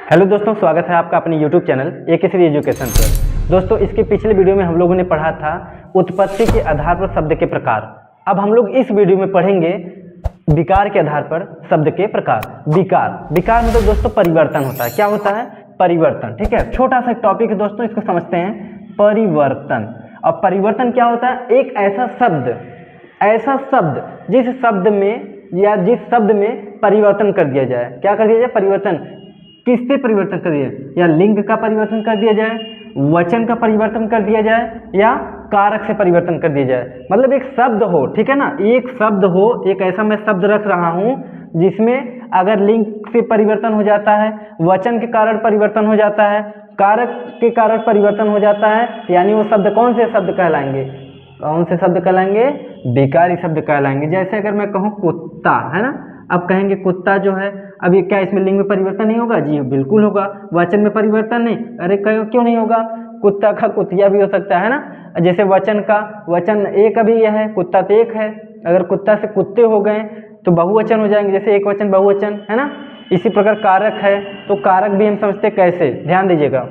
Hello दोस्तों, स्वागत है आपका अपने YouTube चैनल AKCV एजुकेशन पर। दोस्तों, इसके पिछले वीडियो में हम लोगों ने पढ़ा था उत्पत्ति के आधार पर शब्द के प्रकार। अब हम लोग इस वीडियो में पढ़ेंगे विकार के आधार पर शब्द के प्रकार। विकार मतलब दोस्तों परिवर्तन होता है। क्या होता है? परिवर्तन। ठीक है, छोटा सा टॉपिक है दोस्तों, इसको समझते हैं। परिवर्तन। और परिवर्तन क्या होता है? एक ऐसा शब्द जिस शब्द में परिवर्तन कर दिया जाए। क्या कर दिया जाए? परिवर्तन। किससे परिवर्तन कर दिया? या लिंग का परिवर्तन कर दिया जाए, वचन का परिवर्तन कर दिया जाए, या कारक से परिवर्तन कर दिया जाए। मतलब एक शब्द हो, ठीक है ना, एक शब्द हो, एक ऐसा मैं शब्द रख रहा हूं जिसमें अगर लिंग से परिवर्तन हो जाता है, वचन के कारण परिवर्तन हो जाता है, कारक के कारण परिवर्तन हो जाता है, यानी वो शब्द कौन से शब्द कहलाएंगे? कौन से शब्द कहलाएंगे? विकारी शब्द कहलाएंगे। जैसे अगर मैं कहूँ कुत्ता, है ना, अब कहेंगे कुत्ता जो है, अब ये क्या इसमें लिंग में परिवर्तन नहीं होगा? जी बिल्कुल होगा। वचन में परिवर्तन नहीं, अरे क्यों नहीं होगा? कुत्ता का कुतिया भी हो सकता है ना। जैसे वचन का वचन एक अभी यह है, कुत्ता तो एक है, अगर कुत्ता से कुत्ते हो गए तो बहुवचन हो जाएंगे, जैसे एक वचन बहुवचन, है ना। इसी प्रकार कारक है, तो कारक भी हम समझते कैसे, ध्यान दीजिएगा।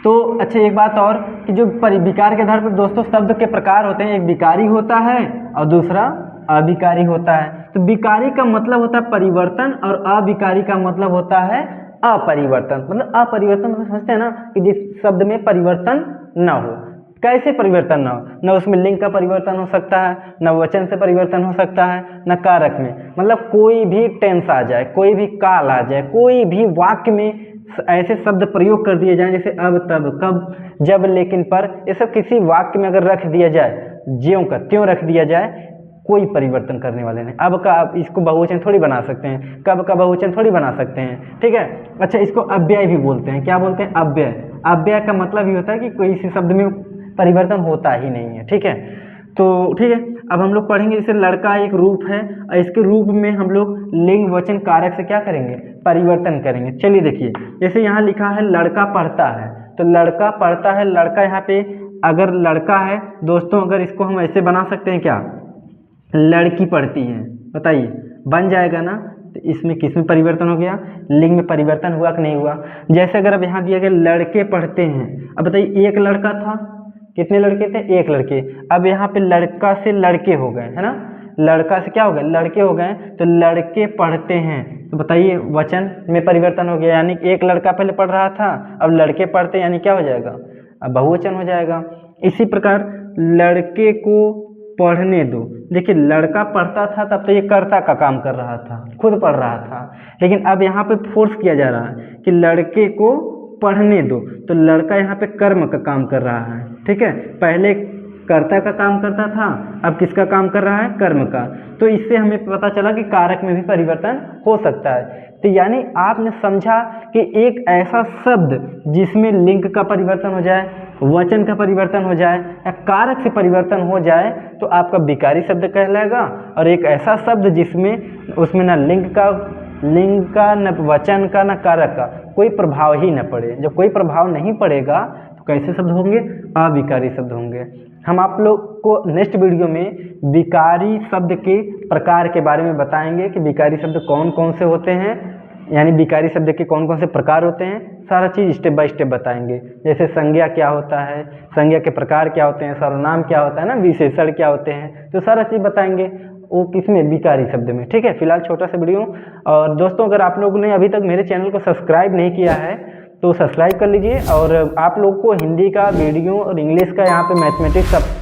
तो अच्छा, एक बात और कि जो विकार के आधार पर दोस्तों शब्द के प्रकार होते हैं, एक विकारी होता है और दूसरा अविकारी होता है। तो विकारी का मतलब होता है परिवर्तन और अविकारी का मतलब होता है अपरिवर्तन। मतलब अपरिवर्तन मतलब समझते हैं ना, कि जिस शब्द में परिवर्तन न हो। कैसे परिवर्तन न हो? न उसमें लिंग का परिवर्तन हो सकता है, न वचन से परिवर्तन हो सकता है, न कारक में। मतलब कोई भी टेंस आ जाए, कोई भी काल आ जाए, कोई भी वाक्य में ऐसे शब्द प्रयोग कर दिए जाएं जैसे अब, तब, कब, जब, लेकिन, पर, ये सब किसी वाक्य में अगर रख दिया जाए, ज्यों का त्यों रख दिया जाए, कोई परिवर्तन करने वाले नहीं। अब का इसको बहुवचन थोड़ी बना सकते हैं, कब का बहुवचन थोड़ी बना सकते हैं, ठीक है। अच्छा, इसको अव्यय भी बोलते हैं। क्या बोलते हैं? अव्यय। अव्यय का मतलब ये होता है कि कोई इसी शब्द में परिवर्तन होता ही नहीं है, ठीक है। तो ठीक है, अब हम लोग पढ़ेंगे जैसे लड़का एक रूप है, और इसके रूप में हम लोग लिंग वचन कारक से क्या करेंगे? परिवर्तन करेंगे। चलिए देखिए, जैसे यहाँ लिखा है लड़का पढ़ता है, तो लड़का पढ़ता है, लड़का यहाँ पे अगर लड़का है दोस्तों, अगर इसको हम ऐसे बना सकते हैं, क्या लड़की पढ़ती है, बताइए, बन जाएगा ना। तो इसमें किस में परिवर्तन हो गया? लिंग में परिवर्तन हुआ कि नहीं हुआ? जैसे अगर अब यहाँ दिया गया लड़के पढ़ते हैं, अब बताइए एक लड़का था, कितने लड़के थे? एक लड़के। अब यहाँ पे लड़का से लड़के हो गए, है ना, लड़का से क्या हो गया? लड़के हो गए, तो लड़के पढ़ते हैं, तो बताइए वचन में परिवर्तन हो गया, यानी एक लड़का पहले पढ़ रहा था, अब लड़के पढ़ते, यानी क्या हो जाएगा? अब बहुवचन हो जाएगा। इसी प्रकार लड़के को पढ़ने दो। देखिए, लड़का पढ़ता था तब तो ये कर्ता का काम कर रहा था, खुद पढ़ रहा था, लेकिन अब यहाँ पे फोर्स किया जा रहा है कि लड़के को पढ़ने दो, तो लड़का यहाँ पे कर्म का काम कर रहा है, ठीक है। पहले कर्ता का काम करता था, अब किसका काम कर रहा है? कर्म का। तो इससे हमें पता चला कि कारक में भी परिवर्तन हो सकता है। तो यानी आपने समझा कि एक ऐसा शब्द जिसमें लिंग का परिवर्तन हो जाए, वचन का परिवर्तन हो जाए, या कारक से परिवर्तन हो जाए, तो आपका विकारी शब्द कहलाएगा। और एक ऐसा शब्द जिसमें उसमें न लिंग का, न वचन का, न कारक का कोई प्रभाव ही न पड़े। जब कोई प्रभाव नहीं पड़ेगा तो कैसे शब्द होंगे? अविकारी शब्द होंगे। हम आप लोग को नेक्स्ट वीडियो में विकारी शब्द के प्रकार के बारे में बताएंगे कि विकारी शब्द कौन कौन से होते हैं, यानी विकारी शब्द के कौन कौन से प्रकार होते हैं, सारा चीज़ स्टेप बाय स्टेप बताएंगे। जैसे संज्ञा क्या होता है, संज्ञा के प्रकार क्या होते हैं, सर्वनाम क्या होता है ना, विशेषण क्या होते हैं, तो सारा चीज़ बताएंगे वो किसमें? विकारी शब्द में, ठीक है। फिलहाल छोटा सा वीडियो। और दोस्तों, अगर आप लोगों ने अभी तक मेरे चैनल को सब्सक्राइब नहीं किया है तो सब्सक्राइब कर लीजिए। और आप लोग को हिंदी का वीडियो और इंग्लिश का, यहाँ पे मैथमेटिक्स सब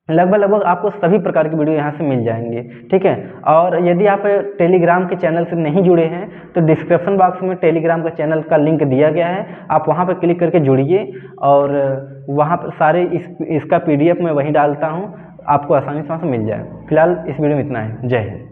लगभग आपको सभी प्रकार की वीडियो यहाँ से मिल जाएंगे, ठीक है। और यदि आप टेलीग्राम के चैनल से नहीं जुड़े हैं तो डिस्क्रिप्शन बॉक्स में टेलीग्राम का चैनल का लिंक दिया गया है, आप वहाँ पर क्लिक करके जुड़िए। और वहाँ पर सारे इसका PDF मैं वहीं डालता हूँ, आपको आसानी से वहाँ से मिल जाए। फिलहाल इस वीडियो में इतना है। जय हिंद।